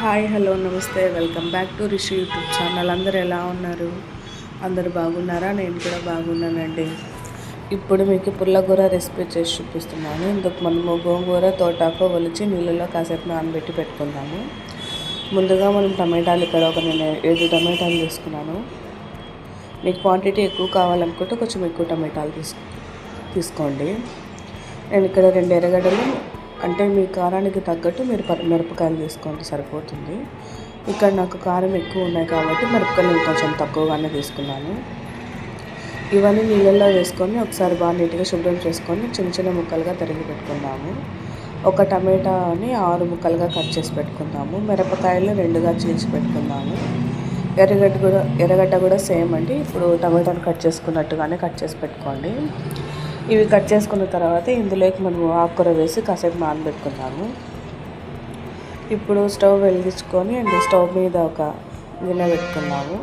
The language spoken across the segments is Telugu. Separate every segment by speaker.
Speaker 1: హాయ్ హలో నమస్తే welcome back to Rishi YouTube channel. అందరూ ఎలా ఉన్నారు? అందరూ బాగున్నారా? నేను కూడా బాగున్నానండి. ఇప్పుడు మీకు పుల్లగూర రెసిపీ చేసి చూపిస్తున్నాను. ఇందుకు మనము గోంగూర తోటాకు ఒలిచి నీళ్ళలో కాసేపు నానబెట్టి పెట్టుకుందాము. ముందుగా మనం టమాటాలు ఇక్కడ నేను 7 టమాటాలు తీసుకున్నాను. మీకు క్వాంటిటీ ఎక్కువ కావాలనుకుంటే కొంచెం ఎక్కువ టమాటాలు తీసుకోండి. నేను ఇక్కడ 2 ఎర్రగడ్డలు, అంటే మీ కారానికి తగ్గట్టు మీరు మిరపకాయలు తీసుకోండి, సరిపోతుంది. ఇక్కడ నాకు కారం ఎక్కువ ఉన్నాయి కాబట్టి మిరపకాయలు నేను కొంచెం తక్కువగానే తీసుకున్నాను. ఇవన్నీ నీళ్ళల్లో వేసుకొని ఒకసారి బాగా నీట్గా శుభ్రం చేసుకొని చిన్న చిన్న ముక్కలుగా తరిగి పెట్టుకుందాము. ఒక టమాటాని 6 ముక్కలుగా కట్ చేసి పెట్టుకుందాము. మిరపకాయలు 2గా చీల్చి పెట్టుకుందాము. ఎర్రగడ్డ కూడా సేమ్ అండి. ఇప్పుడు టమాటాను కట్ చేసుకున్నట్టుగానే కట్ చేసి పెట్టుకోండి. ఇవి కట్ చేసుకున్న తర్వాత ఇందులోకి మనము ఆకుకూర వేసి కాసేపు నానబెట్టుకుందాము. ఇప్పుడు స్టవ్ వెలిగించుకొని స్టవ్ మీద ఒక గిన్నె పెట్టుకున్నాము.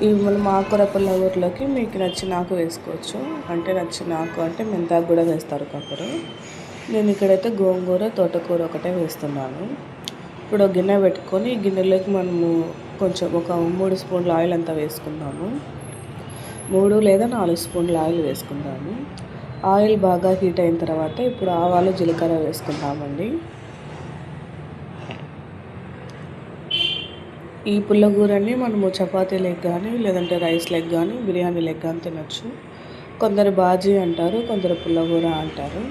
Speaker 1: ఇవి మనం ఆకుకూర పుల్లగూరలోకి మీకు నచ్చిన ఆకు వేసుకోవచ్చు. అంటే నచ్చిన ఆకు అంటే మెంతాకు కూడా వేస్తారు కొందరు. నేను ఇక్కడైతే గోంగూర తోటకూర ఒకటే వేస్తున్నాను. ఇప్పుడు గిన్నె పెట్టుకొని గిన్నెలోకి మనము కొంచెం ఒక 3 స్పూన్ల ఆయిల్ అంతా వేసుకుందాము. 3 లేదా 4 స్పూన్ల ఆయిల్ వేసుకుందాము. ఆయిల్ బాగా హీట్ అయిన తర్వాత ఇప్పుడు ఆవాలు జీలకర్ర వేసుకుందామండి. ఈ పుల్లగూరని మనము చపాతీ లెగ్ కానీ లేదంటే రైస్ లెగ్ కానీ బిర్యానీ లెగ్ కానీ తినచ్చు. కొందరు బాజీ అంటారు, కొందరు పుల్లగూర అంటారు.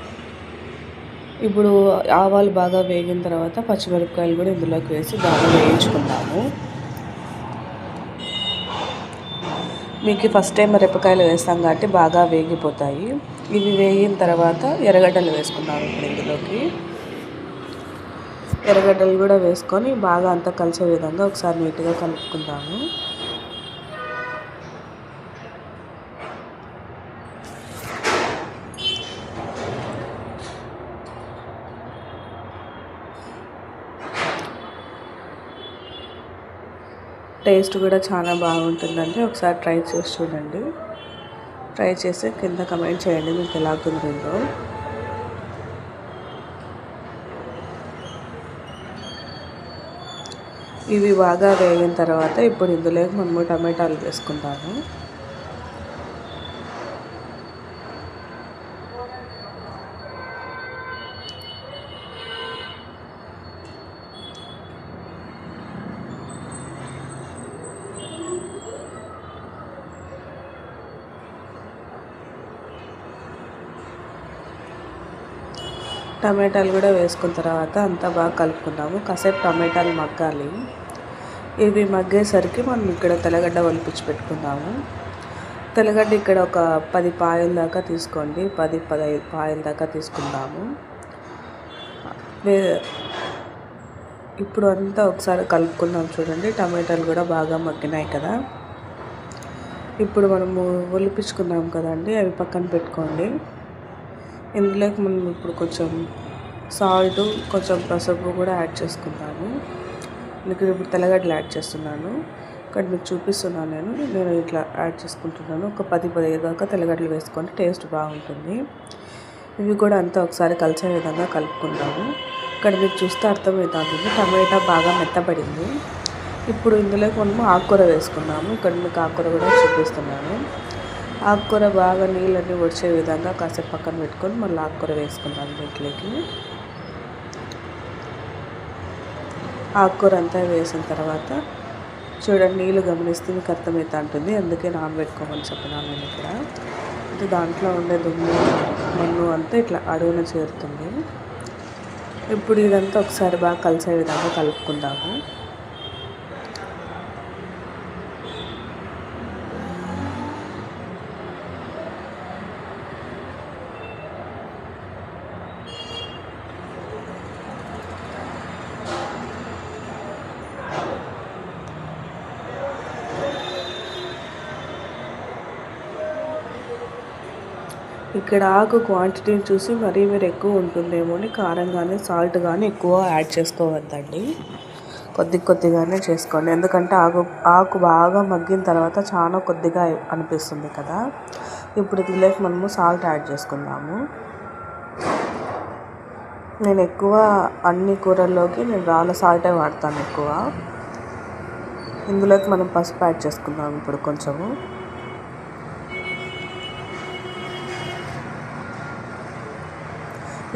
Speaker 1: ఇప్పుడు ఆవాలు బాగా వేగిన తర్వాత పచ్చిమిరపకాయలు కూడా ఇందులోకి వేసి బాగా వేయించుకుందాము. మీకు ఫస్ట్ టైం మిరపకాయలు వేస్తాం కాబట్టి బాగా వేగిపోతాయి. ఇవి వేగిన తర్వాత ఎర్రగడ్డలు వేసుకున్నాము. ఇప్పుడు ఇందులోకి ఎర్రగడ్డలు కూడా వేసుకొని బాగా అంతా కలిసే విధంగా ఒకసారి నీట్గా కలుపుకుందాము. టేస్ట్ కూడా చాలా బాగుంటుందండి. ఒకసారి ట్రై చేసి చూడండి. ట్రై చేసి కింద కమెంట్ చేయండి మీకు ఎలా కుదిరిందో. ఇవి బాగా వేగిన తర్వాత ఇప్పుడు ఇందులోకి మనము టమాటాలు వేసుకుందాము. టమాటాలు కూడా వేసుకున్న తర్వాత అంతా బాగా కలుపుకున్నాము. కాసేపు టమాటాలు మగ్గాలి. ఇవి మగ్గేసరికి మనం ఇక్కడ తెల్లగడ్డ ఒలిపించి పెట్టుకుందాము. తెల్లగడ్డ ఇక్కడ ఒక 10 పాయల దాకా తీసుకోండి. 10-15 పాయల దాకా తీసుకుందాము. ఇప్పుడు అంతా ఒకసారి కలుపుకుందాం. చూడండి, టమాటాలు కూడా బాగా మగ్గినాయి కదా. ఇప్పుడు మనము ఒలిపించుకున్నాం కదండి, అవి పక్కన పెట్టుకోండి. ఇందులోకి మనం ఇప్పుడు కొంచెం సాల్ట్, కొంచెం పసుపు కూడా యాడ్ చేసుకుందాము. మీకు ఇప్పుడు తెల్లగడ్డలు యాడ్ చేస్తున్నాను. ఇక్కడ మీకు చూపిస్తున్నాను. నేను ఇట్లా యాడ్ చేసుకుంటున్నాను. ఒక 10-15 దాకా తెల్లగడ్డలు వేసుకొని టేస్ట్ బాగుంటుంది. ఇవి కూడా అంతా ఒకసారి కలిసే విధంగా కలుపుకుందాము. ఇక్కడ మీకు చూస్తే అర్థమవుతుంది, టమాటా బాగా మెత్తబడింది. ఇప్పుడు ఇందులోకి మనము ఆకుకూర వేసుకున్నాము. ఇక్కడ మీకు ఆకుకూర కూడా చూపిస్తున్నాను. ఆకుకూర బాగా నీళ్ళన్నీ వచ్చే విధంగా కాసేపు పక్కన పెట్టుకొని మళ్ళీ ఆకుకూర వేసుకుందాం. వీటిలోకి ఆకుకూర అంతా వేసిన తర్వాత చూడండి, నీళ్ళు గమనిస్తే మీకు అర్థమవుతా ఉంటుంది. అందుకే నానబెట్టుకోమని చెప్పినాను నేను ఇక్కడ. అంటే దాంట్లో ఉండే దుమ్ము మన్ను అంతా ఇట్లా అడుగున చేరుతుంది. ఇప్పుడు ఇదంతా ఒకసారి బాగా కలిసే విధంగా కలుపుకుందాము. ఇక్కడ ఆకు క్వాంటిటీని చూసి మరీ మీరు ఎక్కువ ఉంటుందేమో అని కారం కానీ సాల్ట్ కానీ ఎక్కువ యాడ్ చేసుకోవద్దండి. కొద్దిగానే చేసుకోండి. ఎందుకంటే ఆకు బాగా మగ్గిన తర్వాత చాలా కొద్దిగా అనిపిస్తుంది కదా. ఇప్పుడు దీనిలోకి మనము సాల్ట్ యాడ్ చేసుకుందాము. నేను ఎక్కువ అన్ని కూరల్లోకి నేను రాళ్ళ సాల్టే వాడతాను ఎక్కువ. ఇందులోకి మనం పసుపు యాడ్ చేసుకుందాం ఇప్పుడు కొంచెము.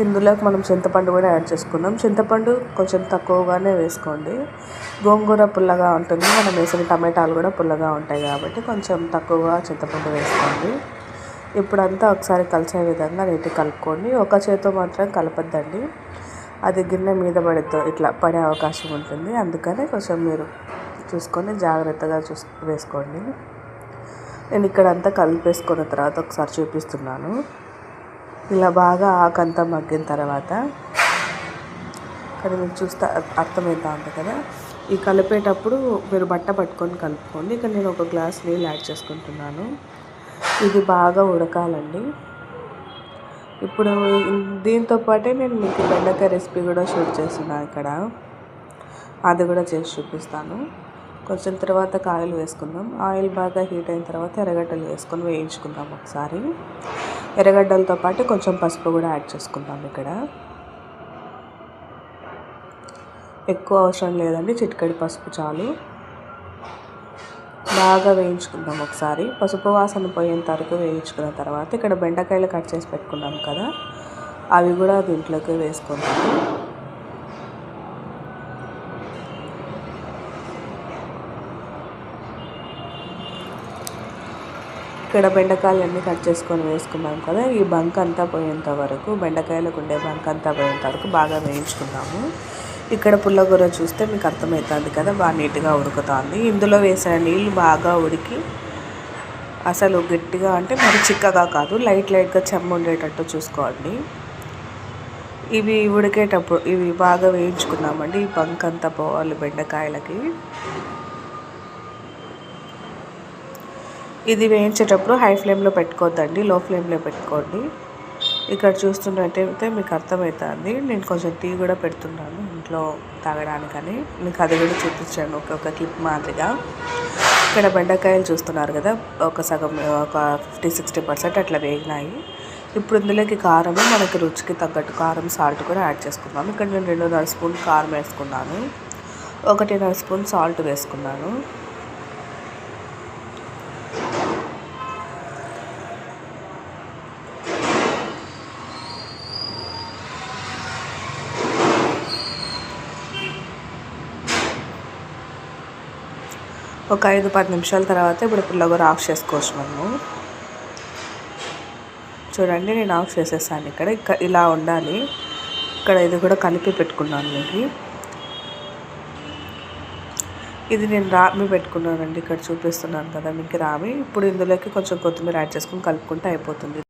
Speaker 1: ఇందులోకి మనం చింతపండు కూడా యాడ్ చేసుకుందాం. చింతపండు కొంచెం తక్కువగానే వేసుకోండి. గోంగూర పుల్లగా ఉంటుంది, మనం వేసిన టమాటాలు కూడా పుల్లగా ఉంటాయి కాబట్టి కొంచెం తక్కువగా చింతపండు వేసుకోండి. ఇప్పుడంతా ఒకసారి కలిసే విధంగా నీట్గా కలుపుకోండి. ఒక చేతితో మాత్రం కలపద్దండి, అది గిన్నె మీద ఇట్లా పడే అవకాశం ఉంటుంది. అందుకనే కొంచెం మీరు చూసుకొని జాగ్రత్తగా వేసుకోండి. నేను ఇక్కడ అంతా కలిపేసుకున్న తర్వాత ఒకసారి చూపిస్తున్నాను. ఇలా బాగా ఆకంతా మగ్గిన తర్వాత ఇక్కడ మీరు చూస్తే అర్థమవుతా ఉంటుంది కదా. ఈ కలిపేటప్పుడు మీరు బట్ట పట్టుకొని కలుపుకోండి. ఇక్కడ నేను ఒక గ్లాస్ నీళ్ళు యాడ్ చేసుకుంటున్నాను. ఇది బాగా ఉడకాలండి. ఇప్పుడు దీంతో పాటే నేను మీకు బెండకాయ రెసిపీ కూడా షూట్ చేస్తున్నాను ఇక్కడ, అది కూడా చేసి చూపిస్తాను. కొంచెం తర్వాత కాయలు వేసుకుందాం. ఆయిల్ బాగా హీట్ అయిన తర్వాత ఎర్రగడ్డలు వేసుకొని వేయించుకుందాం ఒకసారి. ఎర్రగడ్డలతో పాటు కొంచెం పసుపు కూడా యాడ్ చేసుకుందాం. ఇక్కడ ఎక్కువ అవసరం లేదండి, చిటికెడు పసుపు చాలు. బాగా వేయించుకుందాం ఒకసారి. పసుపు వాసన పోయేంత వరకు వేయించుకున్న తర్వాత ఇక్కడ బెండకాయలు కట్ చేసి పెట్టుకున్నాం కదా, అవి కూడా దీంట్లోకి వేసుకుంటాము. ఇక్కడ బెండకాయలు అన్నీ కట్ చేసుకొని వేసుకున్నాం కదా, ఈ బంక్ అంతా పోయేంత వరకు, బెండకాయలకు ఉండే బంక్ అంతా పోయేంత వరకు బాగా వేయించుకున్నాము. ఇక్కడ పుల్లగూర చూస్తే మీకు అర్థమవుతుంది కదా, బాగా నీట్గా ఉడుకుతుంది. ఇందులో వేసిన నీళ్ళు బాగా ఉడికి అసలు గట్టిగా అంటే మరి చిక్కగా కాదు, లైట్గా చెమ్మ ఉండేటట్టు చూసుకోండి. ఇవి ఉడికేటప్పుడు ఇవి బాగా వేయించుకున్నామండి. ఈ బంక్ అంతా పోవాలి బెండకాయలకి. ఇది వేయించేటప్పుడు హై ఫ్లేమ్లో పెట్టుకోవద్దండి, లో ఫ్లేమ్లో పెట్టుకోండి. ఇక్కడ చూస్తున్నట్టయితే మీకు అర్థమవుతుంది. నేను కొంచెం టీ కూడా పెడుతున్నాను ఇంట్లో తాగడానికని, మీకు అది కూడా చూపించాను ఒక క్లిప్ మాదిరిగా. ఇక్కడ బెండకాయలు చూస్తున్నారు కదా, ఒక సగం ఒక 50-60% అట్లా వేగినాయి. ఇప్పుడు ఇందులోకి కారము, మనకి రుచికి తగ్గట్టు కారం, సాల్ట్ కూడా యాడ్ చేసుకున్నాము. ఇక్కడ నేను 2.5 స్పూన్ కారం వేసుకున్నాను, 1.5 స్పూన్ సాల్ట్ వేసుకున్నాను. ఒక 5-10 నిమిషాల తర్వాత ఇప్పుడు పుల్లగూర ఆఫ్ చేసుకోవచ్చు మనము. చూడండి, నేను ఆఫ్ చేసేసాను. ఇక్కడ ఇలా ఉండాలి. ఇక్కడ ఇది కూడా కలిపి పెట్టుకున్నాను మీకు. ఇది నేను రామి పెట్టుకున్నానండి, ఇక్కడ చూపిస్తున్నాను కదా మీకు రామి. ఇప్పుడు ఇందులోకి కొంచెం కొత్తిమీర యాడ్ చేసుకొని కలుపుకుంటే అయిపోతుంది.